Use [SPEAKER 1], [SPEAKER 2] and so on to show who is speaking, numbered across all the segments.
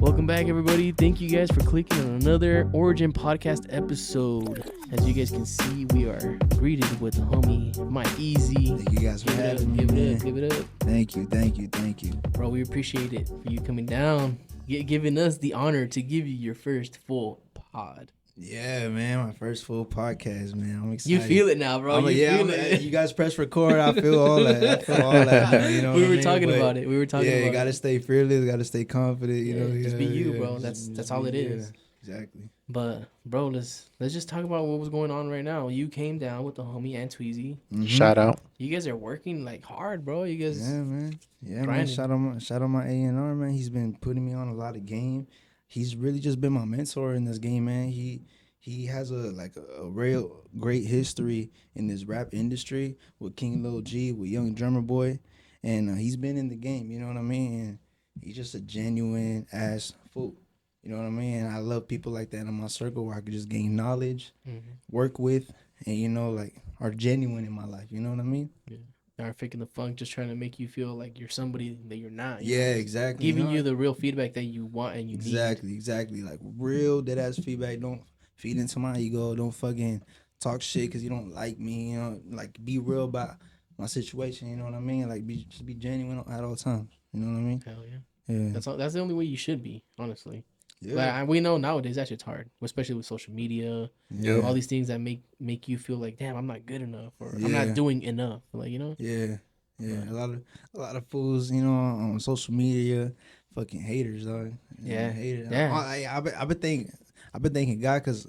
[SPEAKER 1] Welcome back, everybody. Thank you guys for clicking on another Origen Podcast episode. As you guys can see, we are greeted with the homie Mike Eazzy.
[SPEAKER 2] Thank you guys for having me.
[SPEAKER 1] Give it up.
[SPEAKER 2] Thank you.
[SPEAKER 1] Bro, we appreciate it for you coming down, giving us the honor to give you your first full pod.
[SPEAKER 2] Yeah, man, my first full podcast, man. I'm excited.
[SPEAKER 1] You feel it now, bro.
[SPEAKER 2] You guys press record. I feel all that. Man, you know
[SPEAKER 1] we were talking about it.
[SPEAKER 2] Yeah, you gotta stay fearless. Gotta stay confident. You know,
[SPEAKER 1] just be you, bro. That's all it is.
[SPEAKER 2] Exactly.
[SPEAKER 1] But bro, let's just talk about what was going on right now. You came down with the homie Eazzy.
[SPEAKER 3] Mm-hmm. Shout out.
[SPEAKER 1] You guys are working like hard, bro. You guys.
[SPEAKER 2] Yeah, man. Yeah, grinding. Man. Shout out my A&R, man. He's been putting me on a lot of game. He's really just been my mentor in this game, man. He has a real great history in this rap industry with King Lil G, with Young Drummer Boy, and he's been in the game. You know what I mean? And he's just a genuine ass fool. You know what I mean? And I love people like that in my circle where I could just gain knowledge, work with, and are genuine in my life. You know what I mean?
[SPEAKER 1] Yeah. Are faking the funk, just trying to make you feel like you're somebody that you're not.
[SPEAKER 2] Exactly.
[SPEAKER 1] Giving you the real feedback that you want and you need.
[SPEAKER 2] Exactly. Like real dead ass feedback. Don't feed into my ego. Don't fucking talk shit because you don't like me. You know, like be real about my situation. You know what I mean? Like just be genuine at all times. You know what I mean?
[SPEAKER 1] Hell yeah. Yeah. That's the only way you should be, honestly.
[SPEAKER 2] Yeah.
[SPEAKER 1] Like, we know nowadays that shit's hard, especially with social media.
[SPEAKER 2] Yeah.
[SPEAKER 1] All these things that make you feel like, damn, I'm not good enough, or I'm not doing enough. Like, you know.
[SPEAKER 2] Yeah. A lot of fools, you know, on social media, fucking haters, dog.
[SPEAKER 1] Yeah.
[SPEAKER 2] Haters.
[SPEAKER 1] Yeah.
[SPEAKER 2] I've been thinking, God, because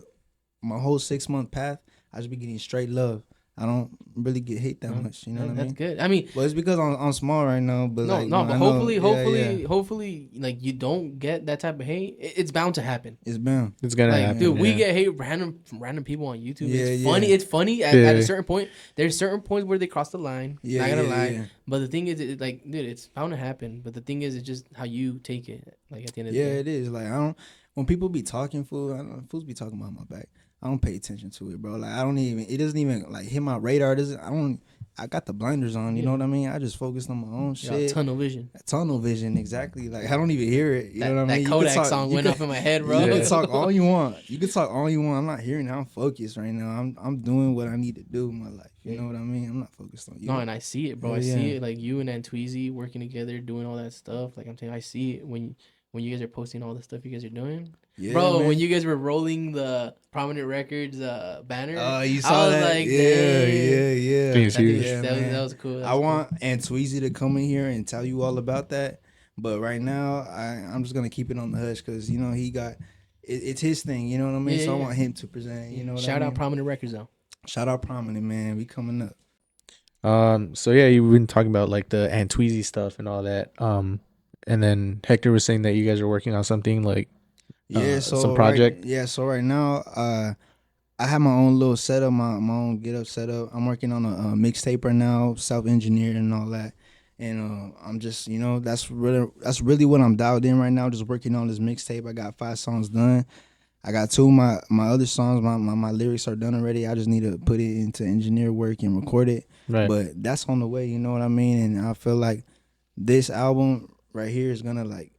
[SPEAKER 2] my whole 6-month path, I just be getting straight love. I don't really get hate that much, you know what I mean?
[SPEAKER 1] That's good. I mean,
[SPEAKER 2] well, it's because I'm small right now, but
[SPEAKER 1] but hopefully, like you don't get that type of hate. It's bound to happen.
[SPEAKER 2] It's bound.
[SPEAKER 3] It's gonna happen.
[SPEAKER 1] Dude, we get hate from random people on YouTube. It's funny. It's funny at a certain point. There's certain points where they cross the line. Not gonna lie. Yeah. But the thing is, dude, it's bound to happen. But the thing is, it's just how you take it. Like at the end of the day.
[SPEAKER 2] Yeah, it is. Like when people be talking, fools be talking about my back. I don't pay attention to it, bro. Like it doesn't even like hit my radar. I got the blinders on, you know what I mean? I just focused on my own shit.
[SPEAKER 1] Tunnel vision.
[SPEAKER 2] Tunnel vision, exactly. Like I don't even hear it. You know what I mean?
[SPEAKER 1] That Kodak song went off in my head, bro.
[SPEAKER 2] You can talk all you want. I'm not hearing it. I'm focused right now. I'm doing what I need to do in my life. You know what I mean? I'm not focused on you.
[SPEAKER 1] No, and I see it, bro. I see it. Like you and Eazzy working together, doing all that stuff. Like I'm telling you, I see it when you guys are posting all the stuff you guys are doing. Yeah, bro, man. When you guys were rolling the Prominent Records banner.
[SPEAKER 2] Oh, you saw that?
[SPEAKER 1] Like,
[SPEAKER 2] yeah.
[SPEAKER 1] That was cool.
[SPEAKER 2] I want Eazzy to come in here and tell you all about that. But right now, I'm just going to keep it on the hush because, you know, he got it's his thing. You know what I mean? So I want him to present. You know what I mean?
[SPEAKER 1] Shout out Prominent Records, though.
[SPEAKER 2] Shout out Prominent, man. We coming up.
[SPEAKER 3] So, yeah, you've been talking about, like, the Eazzy stuff and all that. And then Hector was saying that you guys are working on something, like, some project.
[SPEAKER 2] So right now, I have my own little setup, my own get up setup. I'm working on a mixtape right now, self-engineered and all that. And I'm just, you know, that's really what I'm dialed in right now, just working on this mixtape. I got 5 songs done. I got 2 of my other songs, my lyrics are done already. I just need to put it into engineer work and record it.
[SPEAKER 3] Right.
[SPEAKER 2] But that's on the way, you know what I mean? And I feel like this album right here is gonna like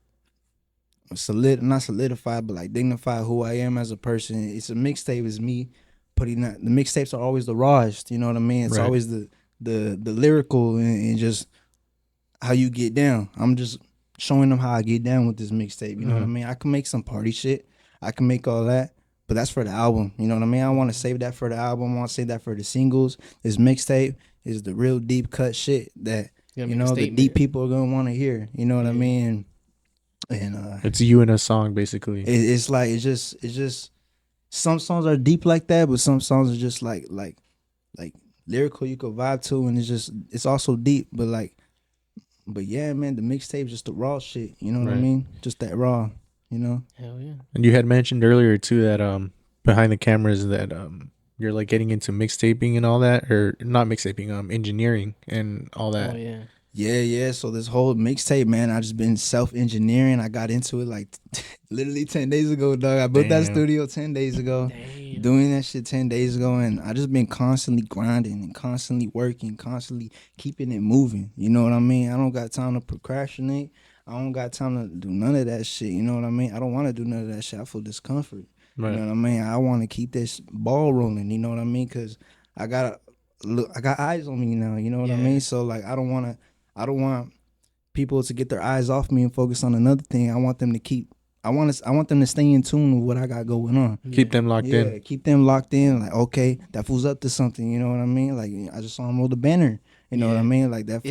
[SPEAKER 2] not solidify, but like dignify who I am as a person. It's a mixtape. It's me putting that. The mixtapes are always the rawest. You know what I mean? It's always the lyrical and just how you get down. I'm just showing them how I get down with this mixtape. You know what I mean? I can make some party shit. I can make all that, but that's for the album. You know what I mean? I want to save that for the album. I want to save that for the singles. This mixtape is the real deep cut shit that you know the deep people are gonna want to hear. You know what I mean? And
[SPEAKER 3] it's you in a song, basically.
[SPEAKER 2] It's just some songs are deep like that, but some songs are just like lyrical you could vibe to, and it's also deep. But like But yeah, man, the mixtape just the raw shit. You know what I mean? Just that raw. You know?
[SPEAKER 1] Hell yeah.
[SPEAKER 3] And you had mentioned earlier too that behind the cameras that you're like getting into mixtaping and all that, or not mixtaping, engineering and all that.
[SPEAKER 1] Oh yeah.
[SPEAKER 2] Yeah. So this whole mixtape, man, I just been self-engineering. I got into it like literally 10 days ago, dog. I built that studio 10 days ago.
[SPEAKER 1] Damn.
[SPEAKER 2] Doing that shit 10 days ago, and I just been constantly grinding and constantly working, constantly keeping it moving. You know what I mean? I don't got time to procrastinate. I don't got time to do none of that shit. You know what I mean? I don't want to do none of that shit. I feel discomfort. Right. You know what I mean? I want to keep this ball rolling. You know what I mean? Because I got eyes on me now. You know what I mean? So like, I don't want people to get their eyes off me and focus on another thing. I want them to stay in tune with what I got going on.
[SPEAKER 3] Keep them locked in.
[SPEAKER 2] Keep them locked in. Like, okay, that fool's up to something. You know what I mean? Like, I just saw him roll the banner. You know what I mean? Like, that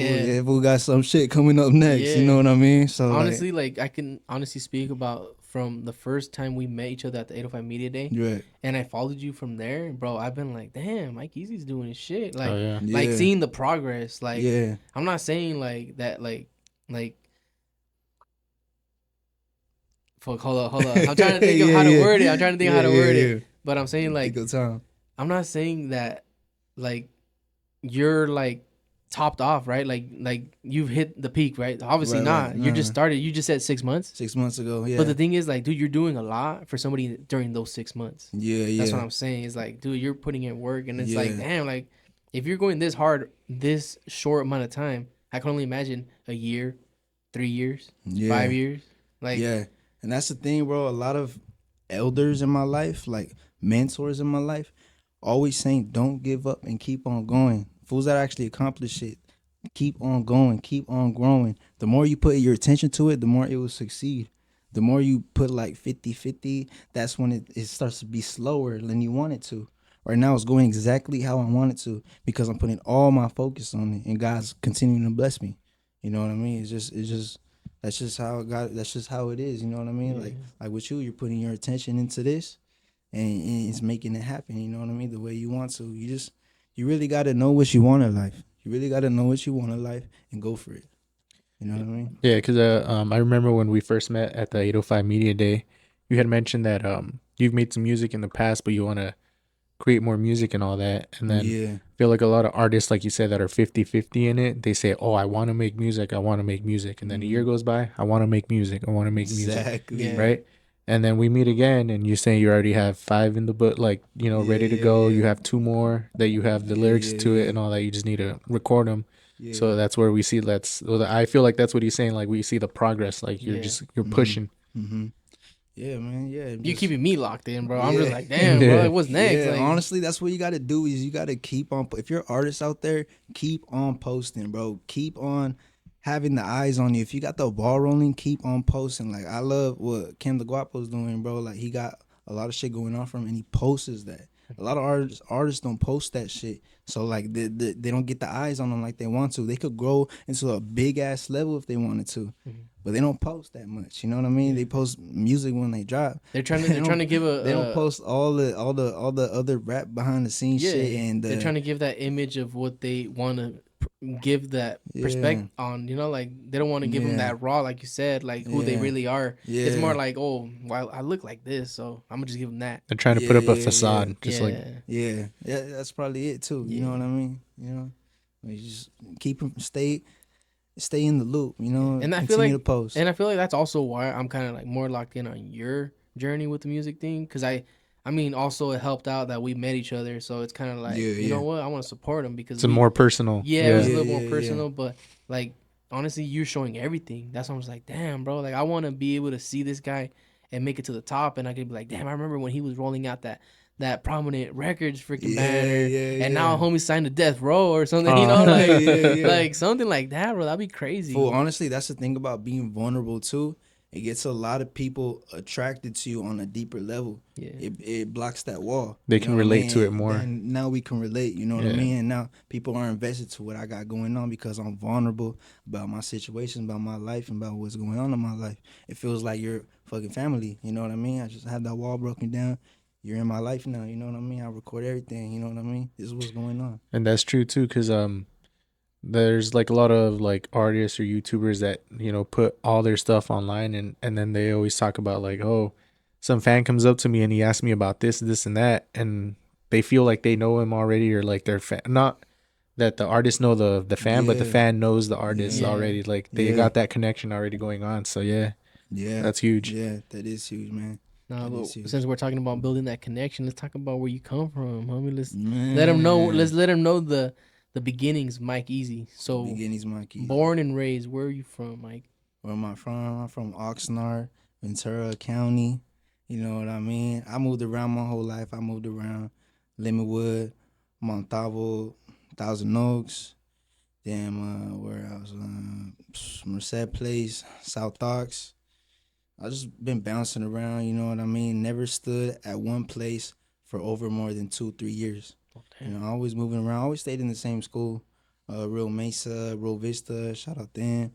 [SPEAKER 2] fool got some shit coming up next. Yeah. You know what I mean? So
[SPEAKER 1] honestly, like I can honestly speak about from the first time we met each other at the 805 Media Day. Right. And I followed you from there, bro. I've been like, damn, Mike Eazzy's doing his shit. Like, like seeing the progress. Like, I'm not saying like that, like. Fuck, hold up. I'm trying to think of how to word it. But I'm saying like, I'm not saying that like you're like topped off, right? Like you've hit the peak, right? Obviously not. Right. You're just started. You just said 6 months.
[SPEAKER 2] 6 months ago, yeah.
[SPEAKER 1] But the thing is, like, dude, you're doing a lot for somebody during those 6 months. Yeah. That's what I'm saying. It's like, dude, you're putting in work, and it's like, damn, like if you're going this hard, this short amount of time, I can only imagine a year, 3 years, 5 years, like
[SPEAKER 2] And that's the thing, bro. A lot of elders in my life, like mentors in my life, always saying, don't give up and keep on going. Fools that actually accomplish it, keep on going, keep on growing. The more you put your attention to it, the more it will succeed. The more you put like 50-50, that's when it starts to be slower than you want it to. Right now, it's going exactly how I want it to because I'm putting all my focus on it, and God's continuing to bless me. You know what I mean? It's just. That's just how it is. You know what I mean? Yeah. Like with you, you're putting your attention into this, and it's making it happen. You know what I mean? The way you want to. You really got to know what you want in life. You really got to know what you want in life and go for it. You know what I mean?
[SPEAKER 3] Yeah, because I remember when we first met at the 805 Media Day, you had mentioned that you've made some music in the past, but you want to create more music and all that. And then I feel like a lot of artists, like you said, that are 50-50 in it, they say, oh, I want to make music. And then a year goes by, I want to make music. Music. Right? And then we meet again, and you say you already have 5 in the book, like, you know, ready to go. You have 2 more that you have the lyrics to it and all that. You just need to record them. So that's where we see I feel like that's what he's saying. Like, we see the progress. Like, you're pushing.
[SPEAKER 2] Mm-hmm. Yeah, man. Yeah,
[SPEAKER 1] you keeping me locked in, bro. I'm just like, damn, bro. What's next?
[SPEAKER 2] Yeah,
[SPEAKER 1] like,
[SPEAKER 2] honestly, that's what you got to do. Is you got to keep on. If you're artists out there, keep on posting, bro. Keep on having the eyes on you. If you got the ball rolling, keep on posting. Like, I love what Kim the Guapo's doing, bro. Like, he got a lot of shit going on for him, and he posts that. A lot of artists don't post that shit. So like they don't get the eyes on them like they want to. They could grow into a big ass level if they wanted to, but they don't post that much. You know what I mean? They post music when they drop.
[SPEAKER 1] They're trying to give a.
[SPEAKER 2] They don't post all the other rap behind the scenes shit. And
[SPEAKER 1] they're trying to give that image of what they want to give that perspective on. You know, like they don't want to give them that raw, like you said, like who they really are. It's more like, oh, well, I look like this, so I'm gonna just give them that.
[SPEAKER 3] They're trying to put up a facade,
[SPEAKER 2] that's probably it too. You know what I mean? You know, you just keep them stay in the loop. You know,
[SPEAKER 1] and I feel like to post. And I feel like that's also why I'm kind of like more locked in on your journey with the music thing, because I mean, also it helped out that we met each other, so it's kind of like, you know what, I want to support him because
[SPEAKER 3] it's more personal.
[SPEAKER 1] It was a little more personal, but like honestly, you're showing everything. That's why I was like, damn, bro, like I want to be able to see this guy and make it to the top, and I could be like, damn, I remember when he was rolling out that Prominent Records freaking banner, and now homie signed to Death Row or something, you know, like like something like that, bro. That'd be crazy.
[SPEAKER 2] Well, honestly, that's the thing about being vulnerable too. It gets a lot of people attracted to you on a deeper level. Yeah. It blocks that wall.
[SPEAKER 3] They can relate to it more.
[SPEAKER 2] And now we can relate, you know what I mean? And now people are invested to what I got going on because I'm vulnerable about my situation, about my life, and about what's going on in my life. It feels like you're fucking family, you know what I mean? I just had that wall broken down. You're in my life now, you know what I mean? I record everything, you know what I mean? This is what's going on.
[SPEAKER 3] And that's true too, because there's like a lot of like artists or YouTubers that, you know, put all their stuff online, and then they always talk about like, oh, some fan comes up to me and he asked me about this and that, and they feel like they know him already, or like they're fan, not that the artist know the fan, but the fan knows the artist already. Like they got that connection already going on. So yeah, that's huge.
[SPEAKER 2] Yeah, that is huge, man.
[SPEAKER 1] No, but since we're talking about building that connection, let's talk about where you come from, homie. Let's let them know. Let's let them know the beginnings, Mike Eazzy. So
[SPEAKER 2] beginnings, Mike Eazzy.
[SPEAKER 1] Born and raised. Where are you from, Mike?
[SPEAKER 2] Where am I from? I'm from Oxnard, Ventura County. You know what I mean? I moved around my whole life. I moved around Linwood, Montalvo, Thousand Oaks. Then where I was, Merced Place, South Ox. I just been bouncing around, you know what I mean? Never stood at one place for over more than 2-3 years. You know, always moving around. Always stayed in the same school, Real Mesa, Real Vista. Shout out them.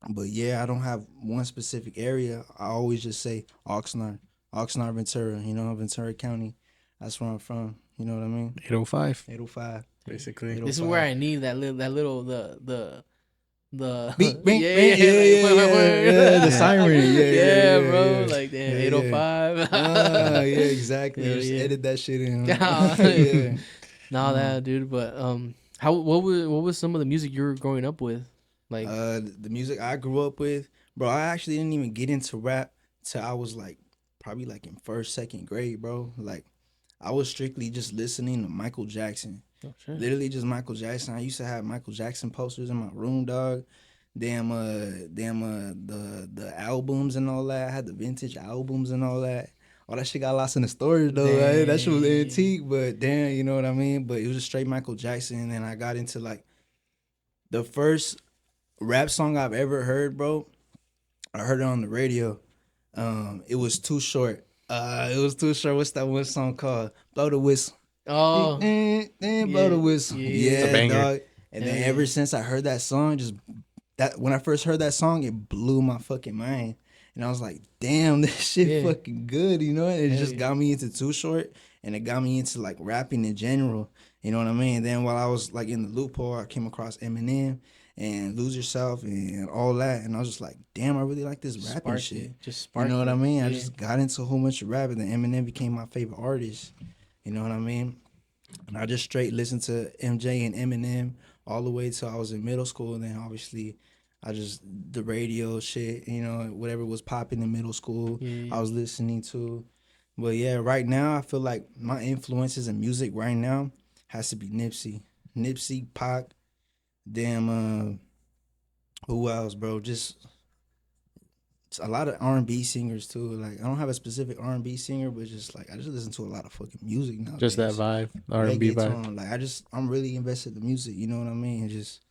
[SPEAKER 2] But yeah, I don't have one specific area. I always just say Oxnard, Ventura. You know, Ventura County. That's where I'm from. You know what I mean?
[SPEAKER 3] 805.
[SPEAKER 2] 805.
[SPEAKER 3] Basically.
[SPEAKER 1] 805. This is where I need that little the
[SPEAKER 2] beep, bing, yeah, the siren,
[SPEAKER 1] bro, like damn, 805.
[SPEAKER 2] Yeah, exactly. Just edit that shit in.
[SPEAKER 1] That dude, but what was some of the music you were growing up with? Like
[SPEAKER 2] the music I grew up with, bro. I actually didn't even get into rap till I was like probably like in 1st, 2nd grade, bro. Like I was strictly just listening to Michael Jackson.
[SPEAKER 1] Oh, sure.
[SPEAKER 2] Literally just Michael Jackson. I used to have Michael Jackson posters in my room, dog. The albums and all that. I had the vintage albums and all that. All that shit got lost in the storage though, right? That shit was antique, but damn, you know what I mean? But it was just straight Michael Jackson, and then I got into like the first rap song I've ever heard, bro. I heard it on the radio. It was Too Short. What's that one song called? Blow the Whistle.
[SPEAKER 1] Oh,
[SPEAKER 2] blow the whistle. Yeah, dog. And then ever since I heard that song, when I first heard that song, it blew my fucking mind. And I was like, damn, this shit fucking good, you know? And it just got me into Too Short, and it got me into like rapping in general. You know what I mean? And then while I was like in the loophole, I came across Eminem and Lose Yourself and all that. And I was just like, damn, I really like this rapping shit.
[SPEAKER 1] Just sparked.
[SPEAKER 2] You know what I mean? I just got into a whole bunch of rap, and then Eminem became my favorite artist. You know what I mean? And I just straight listened to MJ and Eminem all the way till I was in middle school. And then obviously the radio shit, you know, whatever was popping in middle school, I was listening to. But yeah, right now I feel like my influences in music right now has to be Nipsey, Pac, damn, who else, bro? Just a lot of R&B singers too. Like I don't have a specific R&B singer, but just like I just listen to a lot of fucking music now.
[SPEAKER 3] Just that vibe, R&B vibe.
[SPEAKER 2] Like I'm really invested in music. You know what I mean? And just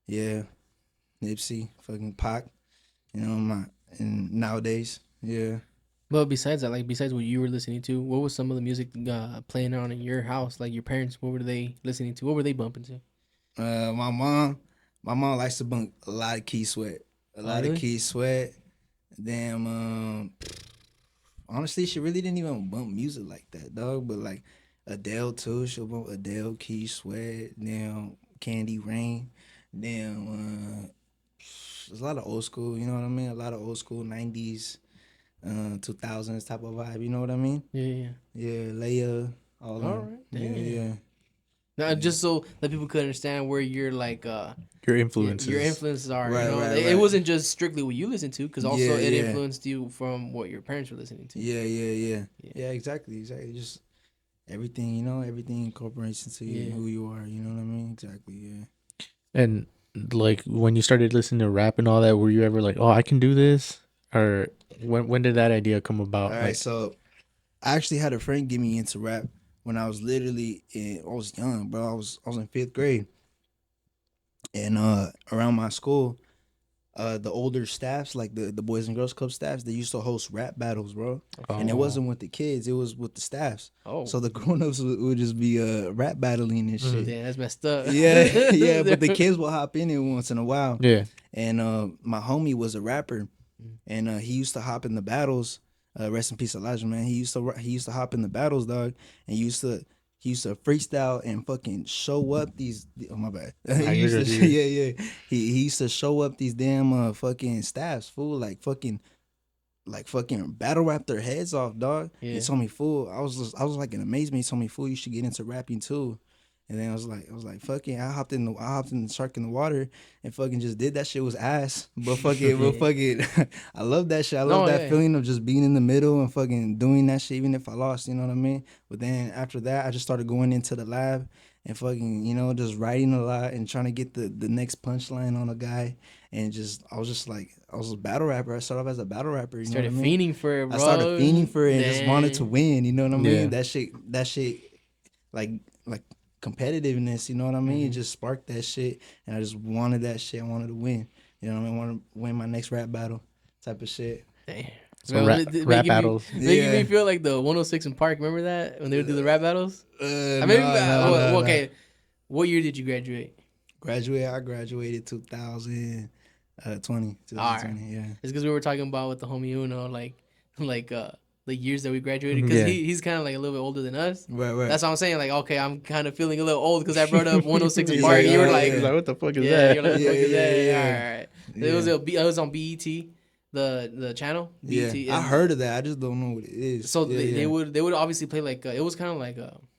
[SPEAKER 2] Nipsey, fucking Pac. You know and nowadays,
[SPEAKER 1] But besides that, like besides what you were listening to, what was some of the music playing on in your house? Like your parents, what were they listening to? What were they bumping to?
[SPEAKER 2] My mom likes to bump a lot of Keith Sweat. Of Keith Sweat. Damn, honestly, she really didn't even bump music like that, dog. But like Adele too, she'll bump Adele, Keith Sweat, damn, Candy Rain, damn. There's a lot of old school, you know what I mean? A lot of old school 90s, 2000s type of vibe, you know what I mean?
[SPEAKER 1] Yeah,
[SPEAKER 2] Leia, all
[SPEAKER 1] right,
[SPEAKER 2] yeah.
[SPEAKER 1] Now, just so that people could understand where you're like
[SPEAKER 3] your influences.
[SPEAKER 1] Your influences are.
[SPEAKER 2] Right,
[SPEAKER 1] you know?
[SPEAKER 2] right.
[SPEAKER 1] It wasn't just strictly what you listened to, because also it influenced you from what your parents were listening to.
[SPEAKER 2] Yeah, exactly. Just everything, you know, everything incorporates into you, who you are. You know what I mean? Exactly. Yeah.
[SPEAKER 3] And like when you started listening to rap and all that, were you ever like, oh, I can do this? Or when did that idea come about?
[SPEAKER 2] All right, so I actually had a friend get me into rap when I was literally I was young, bro. I was in 5th grade, and around my school, the older staffs, like the Boys and Girls Club staffs, they used to host rap battles, bro. Oh. And it wasn't with the kids, it was with the staffs. Oh. So the grown-ups would just be rap battling and shit.
[SPEAKER 1] Damn, that's messed up.
[SPEAKER 2] Yeah, but the kids will hop in it once in a while.
[SPEAKER 3] Yeah.
[SPEAKER 2] And my homie was a rapper, and he used to hop in the battles. Rest in peace, Elijah, man. He used to hop in the battles, dog, and used to he used to freestyle and fucking show up these. Oh my bad. He used to, yeah. He used to show up these damn fucking staffs, fool, like fucking battle rap their heads off, dog. Yeah. He told me, fool, I was like in amazement. He told me, fool, you should get into rapping too. And then I was like, fucking, I hopped in the shark in the water and fucking just did that shit. Was ass, but fucking, I love that shit. I love that feeling of just being in the middle and fucking doing that shit, even if I lost. You know what I mean? But then after that, I just started going into the lab and fucking, you know, just writing a lot and trying to get the next punchline on a guy. And I was a battle rapper. I started off as a battle rapper. You know what I mean?
[SPEAKER 1] Fiending for it, bro.
[SPEAKER 2] I started fiending for it and just wanted to win. You know what I mean? That shit, like competitiveness. You know what I mean? It just sparked that shit, and I just wanted that shit. I wanted to win. You know what I mean? I wanted to win my next rap battle, type of shit.
[SPEAKER 1] Damn. So rap battles. Making me feel like the 106 in Park. Remember that when they would do the rap battles? Okay. What year did you graduate?
[SPEAKER 2] I graduated 2020.
[SPEAKER 1] Right.
[SPEAKER 2] Yeah.
[SPEAKER 1] It's because we were talking about with the homie Uno, the years that we graduated, because he's kind of like a little bit older than us.
[SPEAKER 2] Right.
[SPEAKER 1] That's what I'm saying. Like, okay, I'm kind of feeling a little old because I brought up 106 in Park. And you were like,
[SPEAKER 3] what the fuck is that?
[SPEAKER 1] You're like, what the fuck is that? All right. It was on BET, the channel. BET.
[SPEAKER 2] Yeah, I heard of that. I just don't know what it is.
[SPEAKER 1] So they would obviously play like it was kind of like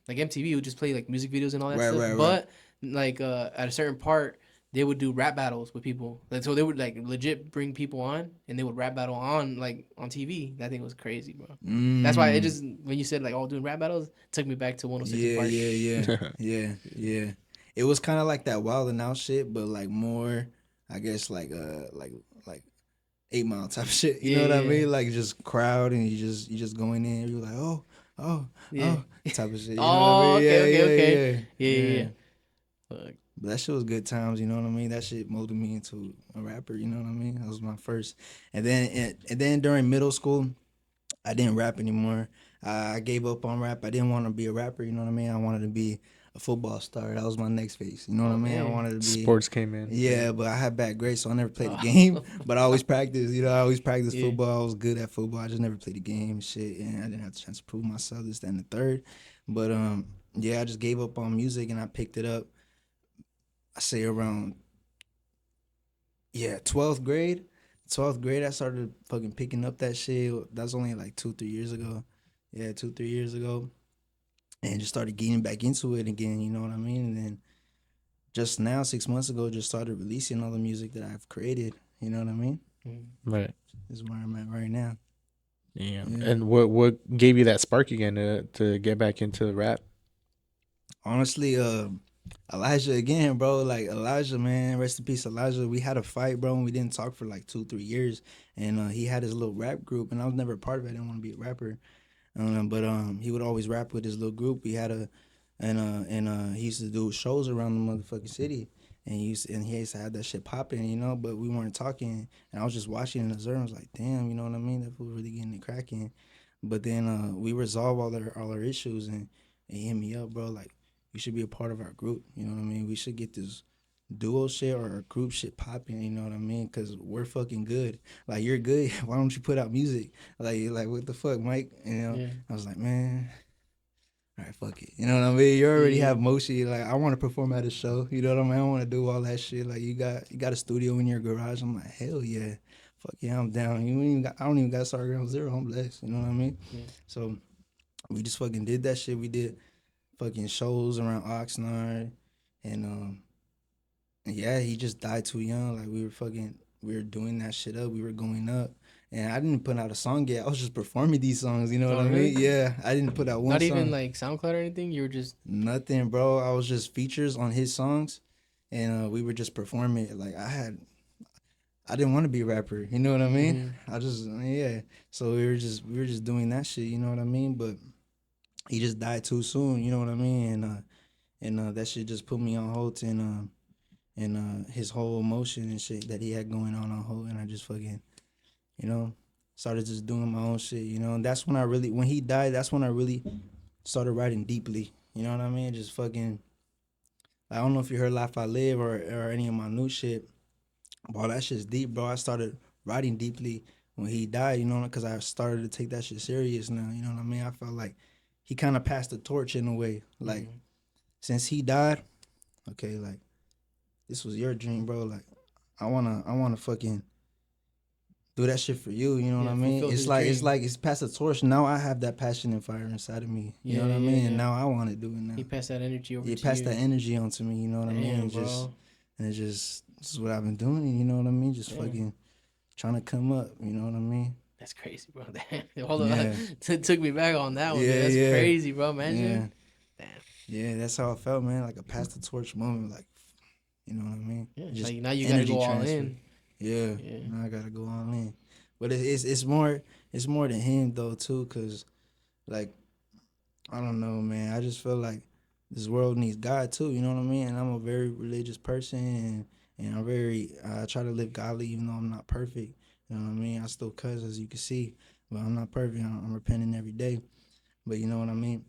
[SPEAKER 1] MTV would just play like music videos and all that stuff. Right. But like at a certain part, they would do rap battles with people. Like, so they would like legit bring people on and they would rap battle on TV. That thing was crazy, bro. That's why it just, when you said like doing rap battles, it took me back to 106 Park.
[SPEAKER 2] Yeah. It was kind of like that Wild and Out shit, but like more, I guess like 8 Mile type of shit. You know what I mean? Like just crowd and you just going in. You're like oh type of shit. You know what I mean?
[SPEAKER 1] Okay. Yeah.
[SPEAKER 2] Fuck. But that shit was good times, you know what I mean? That shit molded me into a rapper, you know what I mean? That was my first. And then during middle school, I didn't rap anymore. I gave up on rap. I didn't want to be a rapper, you know what I mean? I wanted to be a football star. That was my next phase, you know what I mean? I wanted to be.
[SPEAKER 3] Sports came in.
[SPEAKER 2] Yeah, but I had bad grades, so I never played the game. But I always practiced, you know, football. I was good at football. I just never played the game, shit. And I didn't have the chance to prove myself, this, that, and the third. But I just gave up on music and I picked it up. I say around 12th grade. 12th grade, I started fucking picking up that shit. That's only like 2-3 years ago. Yeah, 2-3 years ago. And just started getting back into it again, you know what I mean? And then just now, 6 months ago, just started releasing all the music that I've created, you know what I mean?
[SPEAKER 3] Right.
[SPEAKER 2] This is where I'm at right now.
[SPEAKER 3] Yeah. And what gave you that spark again to get back into rap?
[SPEAKER 2] Honestly, Elijah again, bro. Like Elijah, man. Rest in peace, Elijah. We had a fight, bro, and we didn't talk for like 2-3 years. And he had his little rap group, and I was never a part of it. I didn't want to be a rapper. But he would always rap with his little group. He had he used to do shows around the motherfucking city. And he used to have that shit popping, you know, but we weren't talking. And I was just watching and observing. I was like, damn, you know what I mean? That fool really getting it cracking. But then we resolved all our issues, and he hit me up, bro, like, you should be a part of our group, you know what I mean? We should get this duo shit or our group shit popping, you know what I mean? Because we're fucking good. Like, you're good. Why don't you put out music? Like what the fuck, Mike? You know? I was like, man, all right, fuck it. You know what I mean? You already have motion. Like, I want to perform at a show. You know what I mean? I want to do all that shit. Like, you got a studio in your garage. I'm like, hell yeah. Fuck yeah, I'm down. I don't even got to start ground zero. I'm blessed. You know what I mean? Yeah. So we just fucking did that shit. We did fucking shows around Oxnard, and he just died too young. Like, we were doing that shit up. We were going up, and I didn't put out a song yet. I was just performing these songs. You know what I mean? Yeah, I didn't put out one.
[SPEAKER 1] Not
[SPEAKER 2] song.
[SPEAKER 1] Even like SoundCloud or anything. You were just
[SPEAKER 2] nothing, bro. I was just features on his songs, and we were just performing it. Like, I didn't want to be a rapper. You know what I mean? So we were just doing that shit. You know what I mean? But he just died too soon, you know what I mean? And that shit just put me on hold, and his whole emotion and shit that he had going on hold, and I just fucking, you know, started just doing my own shit, you know? And that's when when he died, that's when I really started writing deeply, you know what I mean? Just fucking, I don't know if you heard Life I Live or any of my new shit, but that shit's deep, bro. I started writing deeply when he died, you know, because I started to take that shit serious now, you know what I mean? I felt like he kind of passed the torch in a way. Like, since he died, okay, like, this was your dream, bro. Like, I wanna fucking do that shit for you. You know what I mean? It's like it's past the torch. Now I have that passion and fire inside of me. You know what I mean? And now I want to do it now.
[SPEAKER 1] He passed that energy over to you.
[SPEAKER 2] He passed that energy on to me. You know what I mean? It's just this is what I've been doing. You know what I mean? Just fucking trying to come up. You know what I mean?
[SPEAKER 1] That's crazy, bro. Damn. Hold on. It took me back on that one. Yeah, that's crazy, bro. Imagine.
[SPEAKER 2] Damn. Yeah, that's how I felt, man. Like a pass the torch moment. Like, you know what I mean?
[SPEAKER 1] Yeah, just like now you gotta go all in.
[SPEAKER 2] Yeah. Now I gotta go all in. But it's more than him though too, cause like I don't know, man. I just feel like this world needs God too. You know what I mean? And I'm a very religious person, and I try to live godly even though I'm not perfect. You know what I mean? I still cuss, as you can see, but I'm not perfect. I'm repenting every day. But you know what I mean?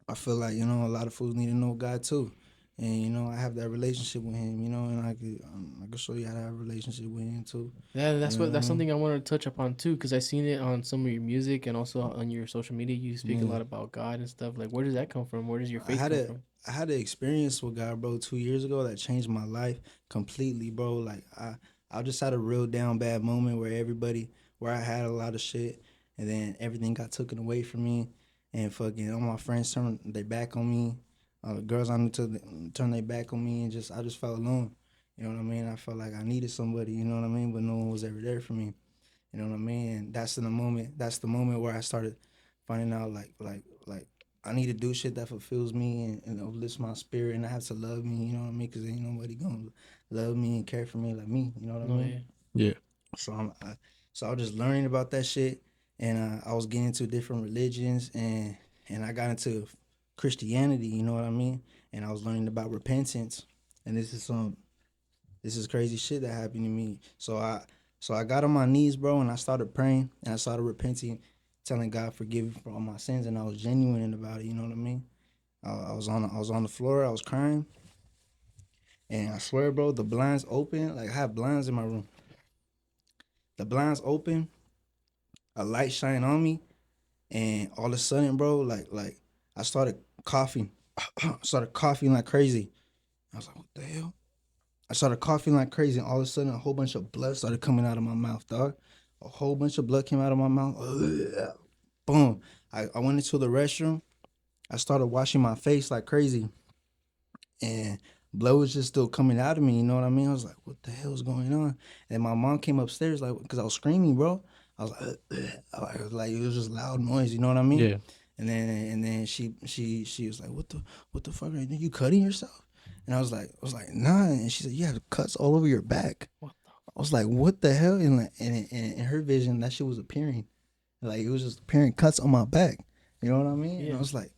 [SPEAKER 2] I feel like, you know, a lot of fools need to know God too. And, you know, I have that relationship with him, you know, and I could show you how to have a relationship with him too.
[SPEAKER 1] Yeah, that's something I wanted to touch upon too, because I seen it on some of your music and also on your social media. You speak a lot about God and stuff. Like, where does that come from? Where does your faith come from?
[SPEAKER 2] I had an experience with God, bro, 2 years ago that changed my life completely, bro. Like, I just had a real down bad moment where I had a lot of shit, and then everything got taken away from me, and fucking all my friends turned their back on me. The girls I knew turned their back on me, and I just felt alone. You know what I mean? I felt like I needed somebody, you know what I mean? But no one was ever there for me. You know what I mean? And that's the moment where I started finding out like I need to do shit that fulfills me and uplifts my spirit, and I have to love me, you know what I mean? Because ain't nobody gonna love me and care for me like me, you know what I mean?
[SPEAKER 3] Yeah.
[SPEAKER 2] So I was just learning about that shit, and I was getting into different religions, and I got into Christianity, you know what I mean? And I was learning about repentance, and this is crazy shit that happened to me. So I got on my knees, bro, and I started praying, and I started repenting, telling God forgive me for all my sins, and I was genuine about it, you know what I mean? I was on the floor, I was crying, and I swear, bro, the blinds open. Like, I have blinds in my room. The blinds open, a light shine on me, and all of a sudden, bro, like I started coughing. Started coughing like crazy. I was like, what the hell? I started coughing like crazy, and all of a sudden, a whole bunch of blood started coming out of my mouth, dog. A whole bunch of blood came out of my mouth. Boom. I went into the restroom. I started washing my face like crazy, and blood was just still coming out of me, you know what I mean? I was like, what the hell is going on? And my mom came upstairs, like, because I was screaming, bro. I was like, it was just loud noise, you know what I mean?
[SPEAKER 3] Yeah.
[SPEAKER 2] And then she was like, what the fuck are you cutting yourself? And I was like, nah. And she said, you have cuts all over your back. I was like, what the hell? And like, and in her vision, that shit was appearing. Like, it was just appearing cuts on my back. You know what I mean? Yeah. And I was like,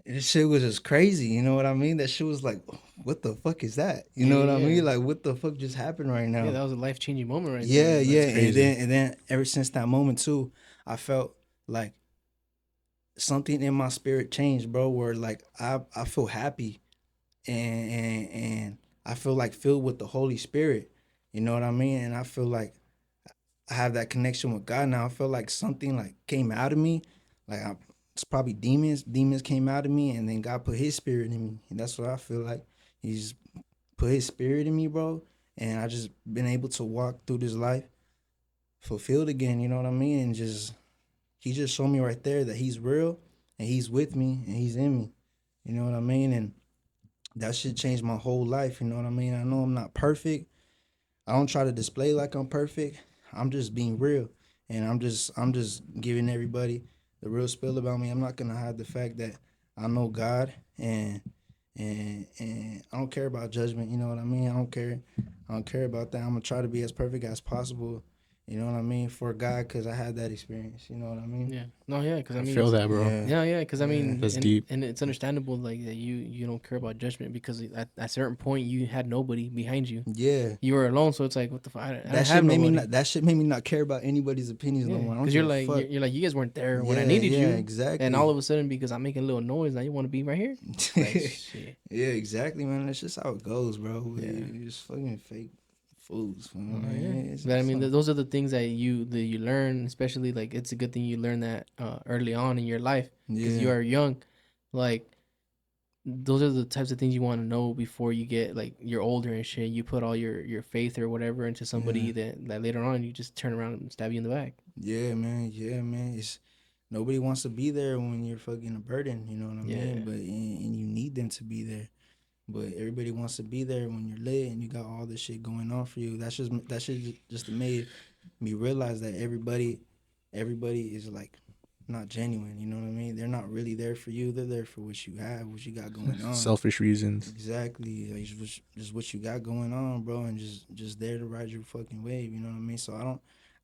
[SPEAKER 2] this shit was just crazy. You know what I mean? That shit was like, what the fuck is that? You know what I mean? Like, what the fuck just happened right now?
[SPEAKER 1] Yeah, that was a life-changing moment right
[SPEAKER 2] there. Yeah. And then ever since that moment too, I felt like something in my spirit changed, bro, where like I feel happy and I feel like filled with the Holy Spirit. You know what I mean? And I feel like I have that connection with God now. I feel like something like came out of me. Like it's probably demons. Demons came out of me, and then God put his spirit in me. And that's what I feel like. He's put his spirit in me, bro. And I just been able to walk through this life fulfilled again, you know what I mean? And he just showed me right there that he's real and he's with me and he's in me. You know what I mean? And that shit changed my whole life, you know what I mean? I know I'm not perfect. I don't try to display like I'm perfect. I'm just being real. And I'm just giving everybody the real spill about me. I'm not gonna hide the fact that I know God and I don't care about judgment, you know what I mean? I don't care about that. I'm gonna try to be as perfect as possible. You know what I mean? For God, because I had that experience. You know what I mean?
[SPEAKER 1] Yeah. No, yeah, because I mean,
[SPEAKER 3] feel that, bro.
[SPEAKER 1] Yeah, because I mean,
[SPEAKER 3] that's deep,
[SPEAKER 1] and it's understandable, like that you don't care about judgment because at a certain point you had nobody behind you.
[SPEAKER 2] Yeah,
[SPEAKER 1] you were alone, so it's like, what the fuck?
[SPEAKER 2] That shit made me not care about anybody's opinions no more.
[SPEAKER 1] Because you're like, you guys weren't there when I needed you.
[SPEAKER 2] Exactly.
[SPEAKER 1] And all of a sudden, because I'm making a little noise, now you want to be right here? Like, shit.
[SPEAKER 2] Yeah, exactly, man. That's just how it goes, bro. You just fucking fools.
[SPEAKER 1] But I mean, those are the things that you learn, especially like it's a good thing you learn that early on in your life because you are young. Like those are the types of things you want to know before you get like you're older and shit. You put all your faith or whatever into somebody that later on you just turn around and stab you in the back.
[SPEAKER 2] Yeah, man. It's nobody wants to be there when you're fucking a burden. You know what I mean? But and you need them to be there. But everybody wants to be there when you're lit and you got all this shit going on for you. That shit just made me realize that everybody is like not genuine. You know what I mean? They're not really there for you. They're there for what you have, what you got going on.
[SPEAKER 3] Selfish reasons.
[SPEAKER 2] Exactly. Like just what you got going on, bro, and just there to ride your fucking wave. You know what I mean? So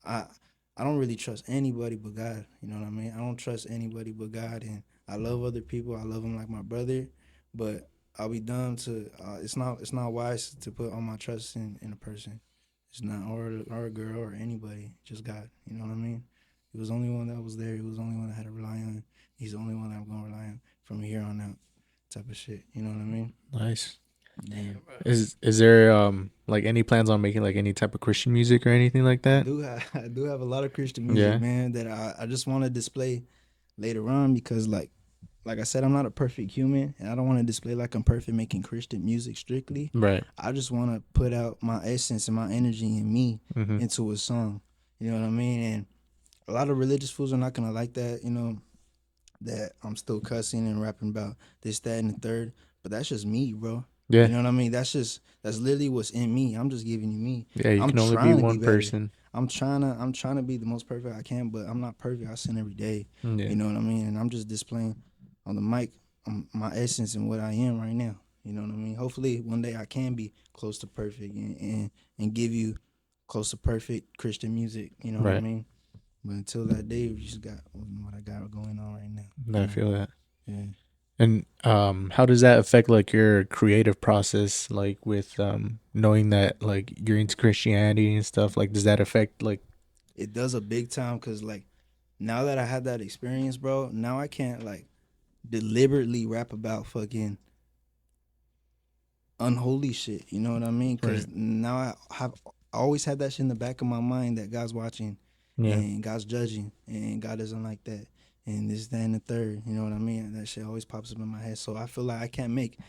[SPEAKER 2] I don't really trust anybody but God. You know what I mean? I don't trust anybody but God, and I love other people. I love them like my brother, but I'll be dumb to. It's not wise to put all my trust in a person. It's not or a girl or anybody. Just God. You know what I mean? He was the only one that was there. He was the only one I had to rely on. He's the only one that I'm gonna rely on from here on out. Type of shit. You know what I mean?
[SPEAKER 3] Nice.
[SPEAKER 1] Damn,
[SPEAKER 3] is there like any plans on making like any type of Christian music or anything like that?
[SPEAKER 2] I do have a lot of Christian music, man, that I just want to display later on because like I said, I'm not a perfect human and I don't want to display like I'm perfect making Christian music strictly.
[SPEAKER 3] Right.
[SPEAKER 2] I just want to put out my essence and my energy and me into a song. You know what I mean? And a lot of religious fools are not gonna like that, you know, that I'm still cussing and rapping about this, that, and the third. But that's just me, bro. Yeah. You know what I mean? That's literally what's in me. I'm just giving you me.
[SPEAKER 3] Yeah, you can only be one person.
[SPEAKER 2] I'm trying to be the most perfect I can, but I'm not perfect. I sin every day. Yeah. You know what I mean? And I'm just displaying on the mic my essence and what I am right now. You know what I mean? Hopefully one day I can be close to perfect and give you close to perfect Christian music. You know what I mean? But until that day, we just got what I got going on right now.
[SPEAKER 3] I feel that.
[SPEAKER 2] Yeah.
[SPEAKER 3] And how does that affect like your creative process, like with knowing that like you're into Christianity and stuff? Like, does that affect like?
[SPEAKER 2] It does a big time because like now that I had that experience, bro, now I can't like deliberately rap about fucking unholy shit. You know what I mean? Because now I always had that shit in the back of my mind that God's watching and God's judging and God doesn't like that. And this, that, and the third, you know what I mean? That shit always pops up in my head. So I feel like I can't make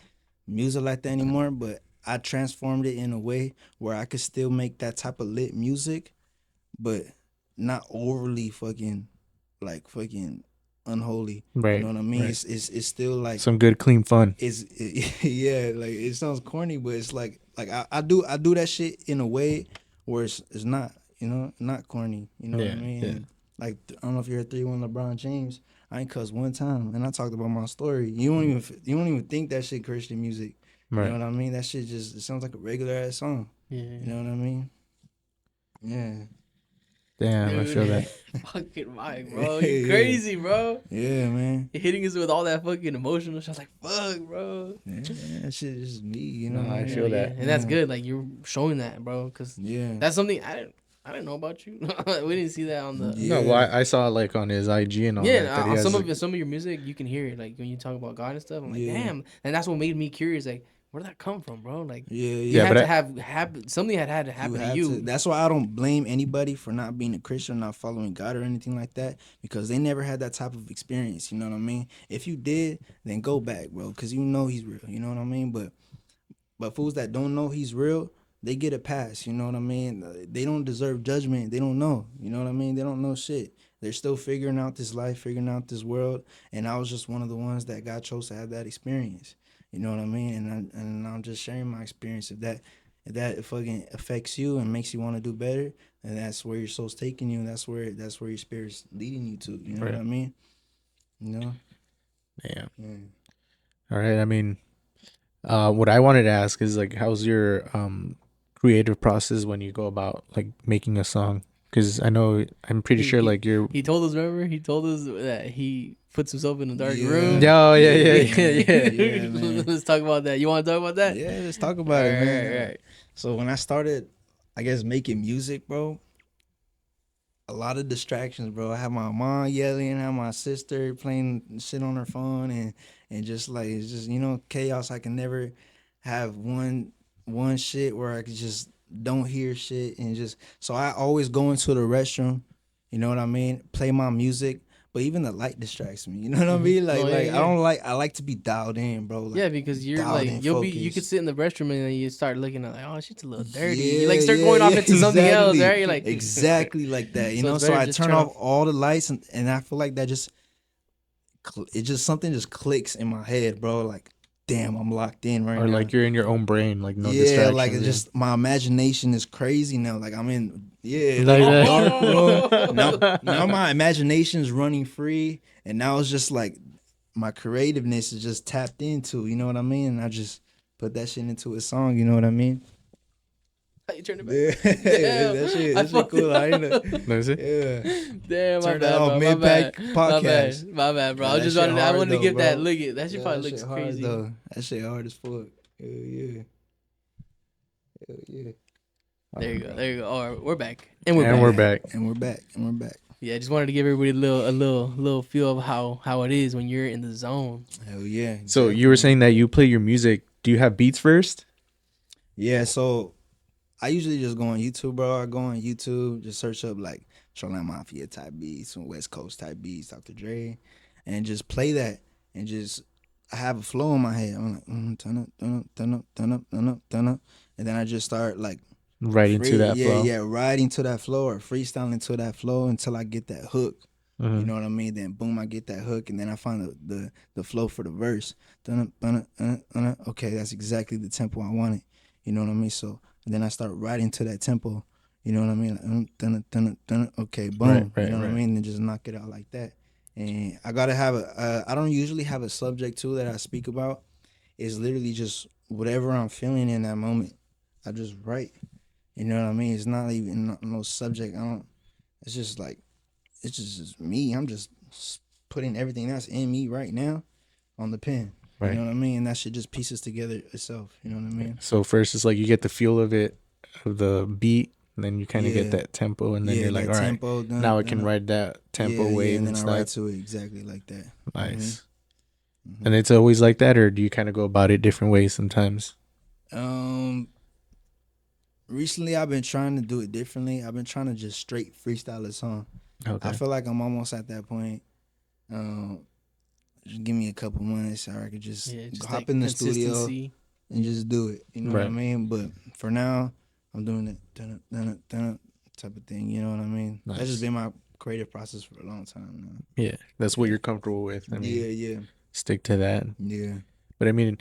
[SPEAKER 2] music like that anymore, but I transformed it in a way where I could still make that type of lit music, but not overly fucking unholy.
[SPEAKER 3] Right.
[SPEAKER 2] You know what I mean? Right. It's still like
[SPEAKER 3] some good clean fun.
[SPEAKER 2] Yeah, like it sounds corny, but it's like I do that shit in a way where it's not, you know, not corny. You know what I mean? Yeah. Like, I don't know if you heard 3-1 LeBron James. I ain't cussed one time, and I talked about my story. You don't even think that shit Christian music. Right. You know what I mean? That shit it sounds like a regular ass song. Yeah. You know what I mean? Yeah.
[SPEAKER 3] Damn,
[SPEAKER 1] dude,
[SPEAKER 3] I feel that.
[SPEAKER 1] Fucking Mike, bro. You crazy, bro.
[SPEAKER 2] Yeah, man.
[SPEAKER 1] You're hitting us with all that fucking emotional shit. I was like, fuck, bro.
[SPEAKER 2] Yeah, that shit is just me, you know?
[SPEAKER 3] I feel that.
[SPEAKER 1] And that's good. Like, you're showing that, bro. Because that's something I didn't know about you. We didn't see that on the.
[SPEAKER 3] No, well, I saw it like on his IG and all that.
[SPEAKER 1] Yeah, some of your music, you can hear it. Like when you talk about God and stuff, I'm like, damn. And that's what made me curious. Like, where did that come from, bro? Like, you had to have something had to happen to you.
[SPEAKER 2] That's why I don't blame anybody for not being a Christian, not following God or anything like that, because they never had that type of experience. You know what I mean? If you did, then go back, bro, because you know He's real. You know what I mean? But fools that don't know He's real, they get a pass, you know what I mean? They don't deserve judgment. They don't know, you know what I mean? They don't know shit. They're still figuring out this life, figuring out this world, and I was just one of the ones that God chose to have that experience, you know what I mean? And I'm just sharing my experience. If that fucking affects you and makes you want to do better, and that's where your soul's taking you, and that's where your spirit's leading you to, you know what I mean? You know?
[SPEAKER 3] Damn. Yeah. All right, I mean, what I wanted to ask is like, how's your creative process when you go about like making a song? Because I'm pretty sure like
[SPEAKER 1] he told us, remember, he told us that he puts himself in a dark room.
[SPEAKER 3] Oh yeah.
[SPEAKER 1] Let's talk about that. You want to talk about that?
[SPEAKER 2] Yeah, let's talk about it, man. Right. So when I started, I guess, making music, bro, a lot of distractions, bro. I had my mom yelling, I had my sister playing shit on her phone, and just like, it's just, you know, chaos. I can never have one shit where I could just don't hear shit, and just so I always go into the restroom, you know what I mean, play my music. But even the light distracts me. You know what I mean? Like, I like to be dialed in, bro. Like,
[SPEAKER 1] because you're like, you could sit in the restroom and then you start looking at like, oh, shit's a little dirty. You like start going off into something else, right? You're like
[SPEAKER 2] exactly like that, you know. So I turn off all the lights, and I feel like that something just clicks in my head, bro. Like, damn, I'm locked in right now.
[SPEAKER 3] Or like you're in your own brain, like no distractions.
[SPEAKER 2] Like it's just my imagination is crazy now. Like I'm in, like a dark room. Now my imagination is running free, and now it's just like my creativeness is just tapped into. You know what I mean? And I just put that shit into a song. You know what I mean?
[SPEAKER 1] How you turn it back? Damn,
[SPEAKER 2] that shit cool. I ain't know.
[SPEAKER 3] No, is it?
[SPEAKER 2] Yeah.
[SPEAKER 1] Damn,
[SPEAKER 2] Turn that off mid-pack podcast.
[SPEAKER 1] My bad, bro. I wanted to give that look. That shit probably looks crazy.
[SPEAKER 2] Though. That shit hard as fuck. Hell yeah.
[SPEAKER 1] There you go. All right, we're back.
[SPEAKER 3] And we're back.
[SPEAKER 1] Yeah, I just wanted to give everybody a little feel of how it is when you're in the zone.
[SPEAKER 2] Hell yeah. Exactly.
[SPEAKER 3] So you were saying that you play your music. Do you have beats first?
[SPEAKER 2] Yeah, so I usually just go on YouTube, bro. I go on YouTube, just search up like Shoreline Mafia type beats, some West Coast type beats, Dr. Dre, and just play that, and just I have a flow in my head. I'm like, turn up, and then I just start like
[SPEAKER 3] right to that flow.
[SPEAKER 2] Yeah, riding to that flow or freestyling to that flow until I get that hook. You know what I mean? Then boom, I get that hook, and then I find the flow for the verse. Okay, that's exactly the tempo I wanted. You know what I mean? So then I start riding to that tempo. You know what I mean? Like, okay, boom.
[SPEAKER 3] Right,
[SPEAKER 2] you know what I mean? And just knock it out like that. And I gotta have I don't usually have a subject too that I speak about. It's literally just whatever I'm feeling in that moment. I just write. You know what I mean? It's not even no subject. It's just like, it's just me. I'm just putting everything that's in me right now on the pen. Right. You know what I mean? And that shit just pieces together itself. You know what I mean?
[SPEAKER 3] So first it's like you get the feel of it, of the beat, and then you kind of get that tempo, and then you're like, all right, tempo, now I can ride that tempo wave and stuff.
[SPEAKER 2] I ride to it exactly like that.
[SPEAKER 3] Nice. And it's always like that, or do you kind of go about it different ways sometimes?
[SPEAKER 2] Recently I've been trying to do it differently. I've been trying to just straight freestyle a song. Okay. I feel like I'm almost at that point. Just give me a couple months, or I could just hop like in the studio and just do it. You know what I mean? But for now, I'm doing it type of thing. You know what I mean? Nice. That's just been my creative process for a long time now.
[SPEAKER 3] Yeah, that's what you're comfortable with. I mean,
[SPEAKER 2] yeah.
[SPEAKER 3] Stick to that.
[SPEAKER 2] Yeah.
[SPEAKER 3] But I mean,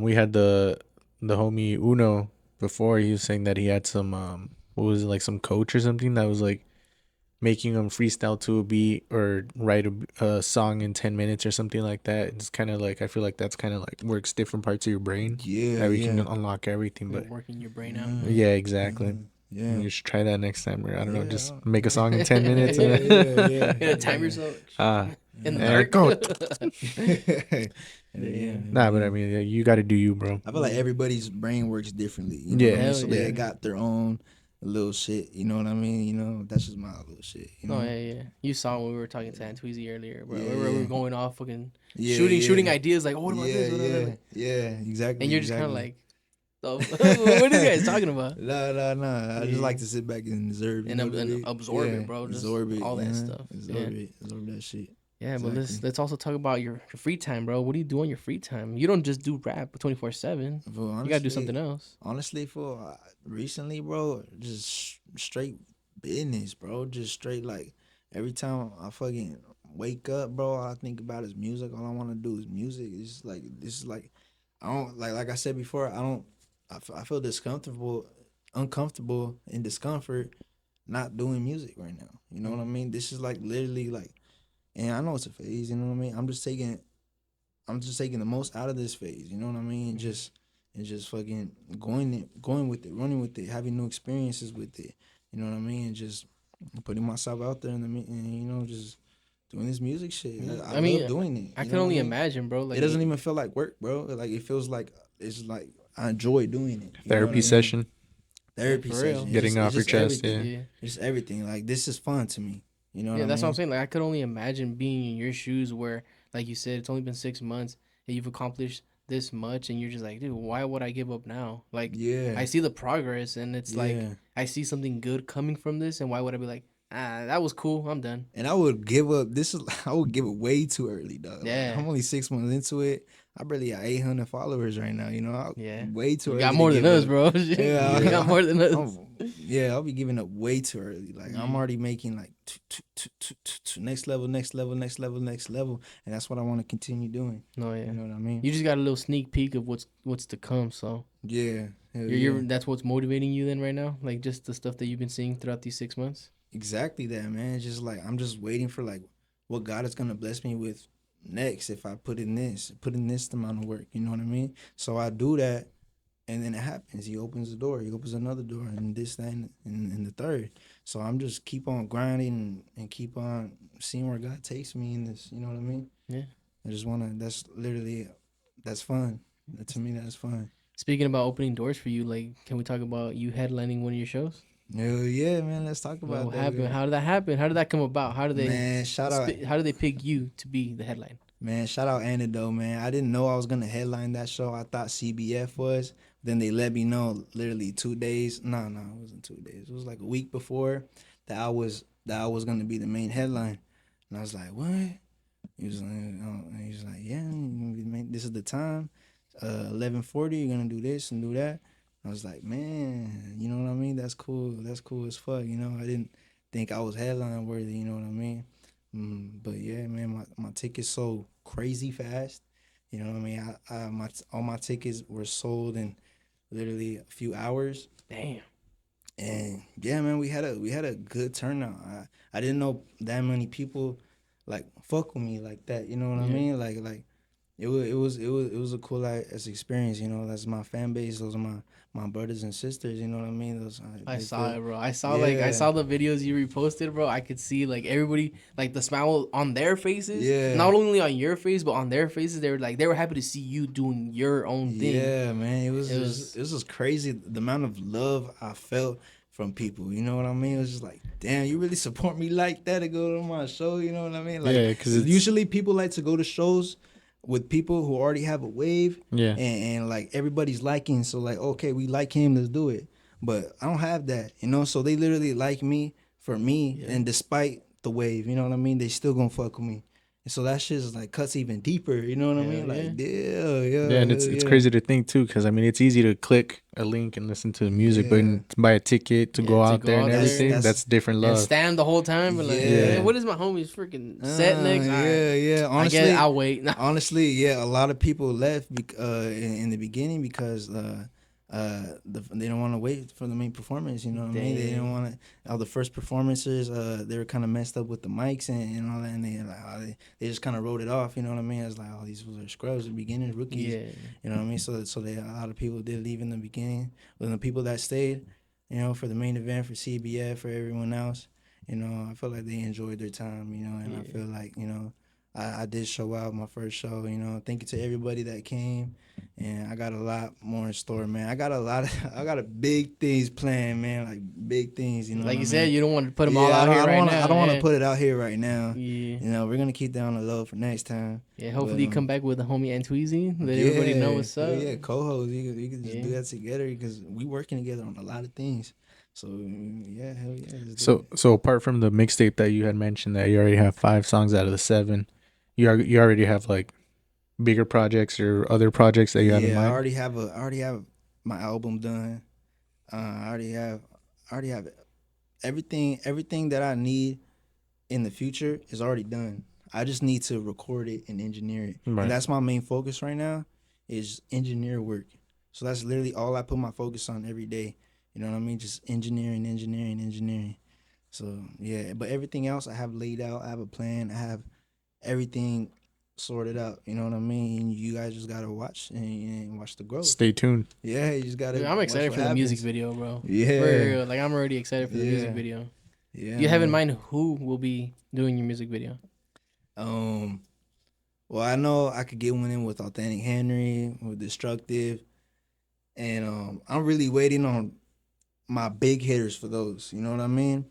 [SPEAKER 3] we had the homie Uno before. He was saying that he had some what was it, like some coach or something that was like making them freestyle to a beat or write a song in 10 minutes or something like that. It's kind of like, I feel like that's kind of like works different parts of your brain.
[SPEAKER 2] Yeah.
[SPEAKER 3] That we can unlock everything. But
[SPEAKER 1] working your brain out.
[SPEAKER 3] Yeah, exactly. Yeah. You should try that next time. Or I don't know, just make a song in 10 minutes.
[SPEAKER 1] Yeah, time yourself. In the
[SPEAKER 2] dark.
[SPEAKER 3] Nah, but I mean, you got to do you, bro.
[SPEAKER 2] I feel like everybody's brain works differently. You know what I mean? So they got their own little shit, you know what I mean? You know, that's just my little shit. You know?
[SPEAKER 1] Oh yeah. You saw when we were talking to Tweezy earlier, bro. We were going off fucking shooting ideas like, oh, what about this?
[SPEAKER 2] Yeah, exactly.
[SPEAKER 1] And you're just kind of like, oh, what are you guys talking about?
[SPEAKER 2] No. I just like to sit back and observe
[SPEAKER 1] and absorb it, bro. Just absorb it, all that stuff.
[SPEAKER 2] Absorb that shit.
[SPEAKER 1] Yeah, exactly. But let's also talk about your free time, bro. What do you do on your free time? You don't just do rap 24/7. You gotta do something else.
[SPEAKER 2] Honestly, for recently, bro, just straight business, bro. Just straight like every time I fucking wake up, bro, all I think about is music. All I want to do is music. It's like this is like I don't like I said before. I feel uncomfortable and discomfort not doing music right now. You know what I mean? This is like literally like. And I know it's a phase, you know what I mean? I'm just taking the most out of this phase, you know what I mean? Just fucking going with it, running with it, having new experiences with it, you know what I mean? And just putting myself out there and you know, just doing this music shit. I mean, love doing it.
[SPEAKER 1] I can only imagine, bro. Like,
[SPEAKER 2] it doesn't even feel like work, bro. Like it feels like it's like I enjoy doing it.
[SPEAKER 3] Therapy session.
[SPEAKER 2] Therapy session.
[SPEAKER 3] Getting off your chest,
[SPEAKER 2] It's just everything. Like this is fun to me. You know what I mean?
[SPEAKER 1] That's what I'm saying. Like, I could only imagine being in your shoes where, like you said, it's only been 6 months and you've accomplished this much, and you're just like, dude, why would I give up now? Like,
[SPEAKER 2] Yeah.
[SPEAKER 1] I see the progress, and it's like
[SPEAKER 2] Yeah.
[SPEAKER 1] I see something good coming from this, and why would I be like, that was cool, I'm done.
[SPEAKER 2] And I would give up. I would give it way too early, dog.
[SPEAKER 1] Yeah.
[SPEAKER 2] Like, I'm only 6 months into it. I barely got 800 followers right now. You know,
[SPEAKER 1] Yeah.
[SPEAKER 2] way too
[SPEAKER 1] You
[SPEAKER 2] early.
[SPEAKER 1] got more than us,
[SPEAKER 2] up.
[SPEAKER 1] bro. Yeah, you got more than us.
[SPEAKER 2] I'll be giving up way too early. Like I'm already making like next level, next level, next level, next level, and that's what I want to continue doing.
[SPEAKER 1] No, yeah.
[SPEAKER 2] You know what I mean?
[SPEAKER 1] You just got a little sneak peek of what's to come. So
[SPEAKER 2] yeah,
[SPEAKER 1] you're that's what's motivating you then right now, like just the stuff that you've been seeing throughout these 6 months.
[SPEAKER 2] Exactly that, man. It's just like I'm just waiting for like what God is gonna bless me with next if I put in this amount of work. You know what I mean? So I do that, and then it happens. He opens the door. He opens another door, and this, that, and the third. So I'm just keep on grinding and keep on seeing where God takes me in this. You know what I mean?
[SPEAKER 1] Yeah.
[SPEAKER 2] I just wanna. That's fun. To me, that's fun.
[SPEAKER 1] Speaking about opening doors for you, like, can we talk about you headlining one of your shows?
[SPEAKER 2] Hell yeah, man. Let's talk about
[SPEAKER 1] what
[SPEAKER 2] that.
[SPEAKER 1] happened? How did that happen? How did that come about? How did they?
[SPEAKER 2] Man,
[SPEAKER 1] How did they pick you to be the headline?
[SPEAKER 2] Man, shout out Antidote, man. I didn't know I was gonna headline that show. I thought CBF was. Then they let me know literally 2 days. No, it wasn't 2 days. It was like a week before that I was gonna be the main headline. And I was like, what? He was like, yeah, this is the time. 11:40, you're gonna do this and do that. I was like, man, you know what I mean? That's cool. That's cool as fuck. You know, I didn't think I was headline worthy. You know what I mean? But yeah, man, my tickets sold crazy fast. You know what I mean? All my tickets were sold in literally a few hours.
[SPEAKER 1] Damn.
[SPEAKER 2] And yeah, man, we had a good turnout. I didn't know that many people like fuck with me like that. You know what I mean? Like it was a cool ass experience. You know, that's my fan base. Those are my brothers and sisters. You know what I mean?
[SPEAKER 1] I saw it, bro. I saw the videos you reposted, bro. I could see like everybody, like the smile on their faces.
[SPEAKER 2] Yeah.
[SPEAKER 1] Not only on your face, but on their faces. They were happy to see you doing your own thing.
[SPEAKER 2] Yeah, man. It was just crazy the amount of love I felt from people. You know what I mean? It was just like, damn, you really support me like that to go to my show. You know what I mean? Like,
[SPEAKER 3] yeah, because
[SPEAKER 2] usually people like to go to shows with people who already have a wave.
[SPEAKER 3] Yeah.
[SPEAKER 2] And like everybody's liking. So like, okay, we like him, let's do it. But I don't have that, you know? So they literally like me for me. Yeah. And despite the wave, you know what I mean? They still gonna fuck with me. And so that shit is like cuts even deeper, you know what I mean? Like, yeah.
[SPEAKER 3] And it's crazy to think too, because I mean, it's easy to click a link and listen to the music, but to buy a ticket to go out there and everything, that's different love.
[SPEAKER 1] And stand the whole time, but like, what is my homie's freaking set next?
[SPEAKER 2] Yeah. Honestly,
[SPEAKER 1] I guess I'll wait.
[SPEAKER 2] Honestly, yeah, a lot of people left in the beginning because they don't want to wait for the main performance. You know what I mean? They didn't want to. All the first performances, they were kind of messed up with the mics and all that, and they just kind of wrote it off. You know what I mean? It's like, oh, these are scrubs, beginners, rookies. Yeah. You know what I mean? So a lot of people did leave in the beginning. But the people that stayed, you know, for the main event, for CBF, for everyone else, you know, I feel like they enjoyed their time. You know, and I feel like, you know, I did show out my first show, you know. Thank you to everybody that came, and I got a lot more in store, man. I got a big things planned, man, like big things, you know.
[SPEAKER 1] Like you said, you don't want to put them all out here right now.
[SPEAKER 2] I don't want to put it out here right now.
[SPEAKER 1] Yeah.
[SPEAKER 2] You know, we're gonna keep that on the low for next time.
[SPEAKER 1] Yeah, hopefully you come back with the homie Antweezy, let everybody know what's up.
[SPEAKER 2] Yeah, co-host, you can just do that together because we working together on a lot of things. So yeah, hell yeah.
[SPEAKER 3] So apart from the mixtape that you had mentioned that you already have 5 songs out of the 7. You already have like bigger projects or other projects that you have in mind?
[SPEAKER 2] I already have my album done. I already have everything that I need in the future is already done. I just need to record it and engineer it. Right. And that's my main focus right now is engineer work. So that's literally all I put my focus on every day. You know what I mean? Just engineering. So yeah, but everything else I have laid out. I have a plan. I have everything sorted out, you know what I mean? You guys just gotta watch and watch the growth.
[SPEAKER 3] Stay tuned.
[SPEAKER 2] Yeah, you just gotta.
[SPEAKER 1] I'm excited for the music video, bro.
[SPEAKER 2] Yeah,
[SPEAKER 1] for real. Like I'm already excited for the music video.
[SPEAKER 2] Yeah.
[SPEAKER 1] You have in mind who will be doing your music video?
[SPEAKER 2] Well, I know I could get one in with Authentic Henry, with Destructive, and I'm really waiting on my big hitters for those. You know what I mean?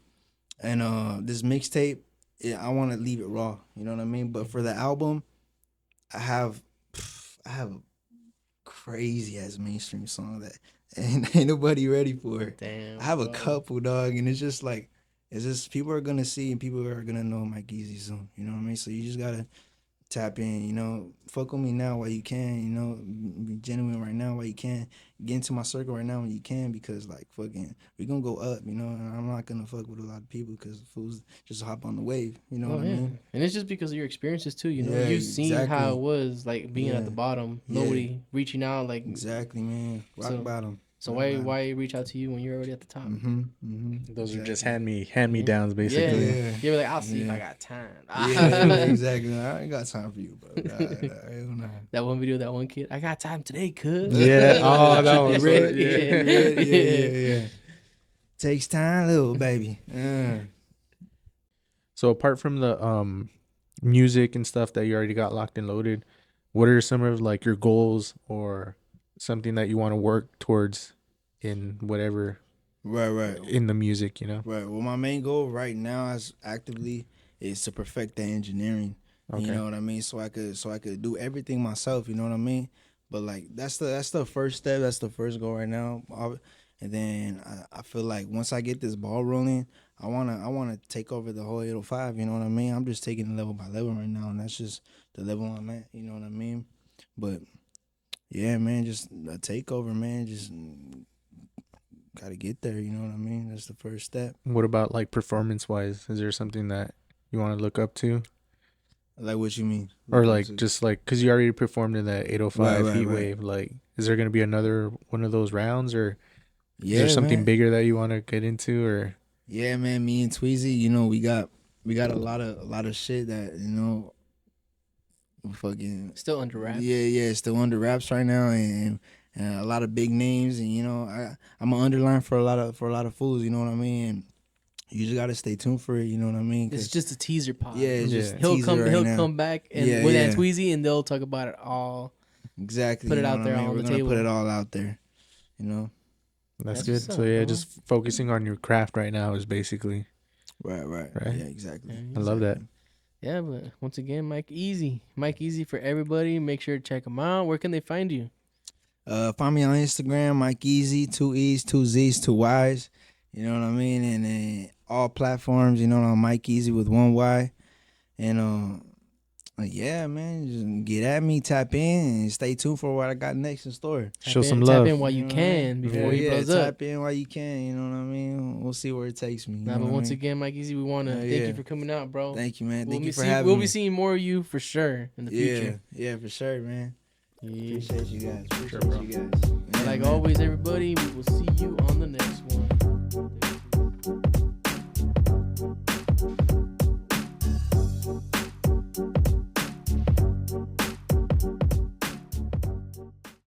[SPEAKER 2] And this mixtape. Yeah, I want to leave it raw, you know what I mean? But for the album, I have crazy ass mainstream song that ain't nobody ready for.
[SPEAKER 1] Damn.
[SPEAKER 2] I have a couple, dog, and it's just people are gonna see and people are gonna know Mike Eazzy soon. You know what I mean? So you just gotta tap in, you know, fuck with me now while you can, you know, be genuine right now while you can, get into my circle right now when you can, because like fucking we gonna go up, you know, and I'm not gonna fuck with a lot of people because fools just hop on the wave, you know what I mean?
[SPEAKER 1] And it's just because of your experiences too, you know, you've seen how it was like being at the bottom, nobody reaching out, like
[SPEAKER 2] exactly, man, rock bottom.
[SPEAKER 1] So why reach out to you when you're already at the top?
[SPEAKER 3] Those are just hand me downs, basically.
[SPEAKER 1] Yeah. You're like, I'll see if I got time.
[SPEAKER 2] Exactly. I ain't got time for you, bro.
[SPEAKER 1] That one video, that one kid, I got time today, cuz.
[SPEAKER 3] Yeah. Oh, that was
[SPEAKER 2] red. Yeah. Takes time, little baby.
[SPEAKER 3] So apart from the music and stuff that you already got locked and loaded, what are some of like your goals or something that you want to work towards in whatever
[SPEAKER 2] right
[SPEAKER 3] in the music, you know?
[SPEAKER 2] Right. Well, my main goal right now is to perfect the engineering. Okay. You know what I mean? So I could do everything myself, you know what I mean? But like that's the first step, that's the first goal right now. And then I feel like once I get this ball rolling, I wanna take over the whole 805, you know what I mean? I'm just taking it level by level right now, and that's just the level I'm at, you know what I mean? But yeah, man, just a takeover, man. Just gotta get there, you know what I mean? That's the first step.
[SPEAKER 3] What about like performance-wise? Is there something that you want to look up to?
[SPEAKER 2] Like what you mean?
[SPEAKER 3] Or like just like, because you already performed in that 805 Heat Wave. Like, is there going to be another one of those rounds, or is there something bigger that you want to get into? Or
[SPEAKER 2] yeah, man, me and Tweezy, you know, we got a lot of shit that, you know, fucking
[SPEAKER 1] still under wraps.
[SPEAKER 2] Yeah, still under wraps right now, and a lot of big names, and you know, I'm an underline for a lot of fools, you know what I mean? And you just gotta stay tuned for it, you know what I mean?
[SPEAKER 1] It's just a teaser pod.
[SPEAKER 2] Yeah, it's just
[SPEAKER 1] he'll come back and with that Tweezy, and they'll talk about it all.
[SPEAKER 2] Exactly.
[SPEAKER 1] Put it out there on the table.
[SPEAKER 2] We're gonna put it all out there, you know.
[SPEAKER 3] That's good. So yeah, just focusing on your craft right now is basically
[SPEAKER 2] right. Yeah, exactly.
[SPEAKER 3] I love that.
[SPEAKER 1] Yeah, but once again, Mike Eazzy for everybody. Make sure to check him out. Where can they find you?
[SPEAKER 2] Find me on Instagram, Mike Eazzy, 2 E's, 2 Z's, 2 Y's. You know what I mean? And then all platforms, you know, on Mike Eazzy with 1 Y. And yeah, man, just get at me, tap in, and stay tuned for what I got next in store.
[SPEAKER 3] Show some love.
[SPEAKER 1] Tap in while you can before he blows up.
[SPEAKER 2] Tap in while you can, you know what I mean? We'll see where it takes me.
[SPEAKER 1] But once again, Mike Eazzy, we want to thank you for coming out, bro.
[SPEAKER 2] Thank you, man. Thank you for having me.
[SPEAKER 1] We'll be seeing more of you for sure in the future.
[SPEAKER 2] Yeah, for sure, man.
[SPEAKER 1] Yeah.
[SPEAKER 2] Appreciate you guys.
[SPEAKER 1] And like always, everybody, we will see you on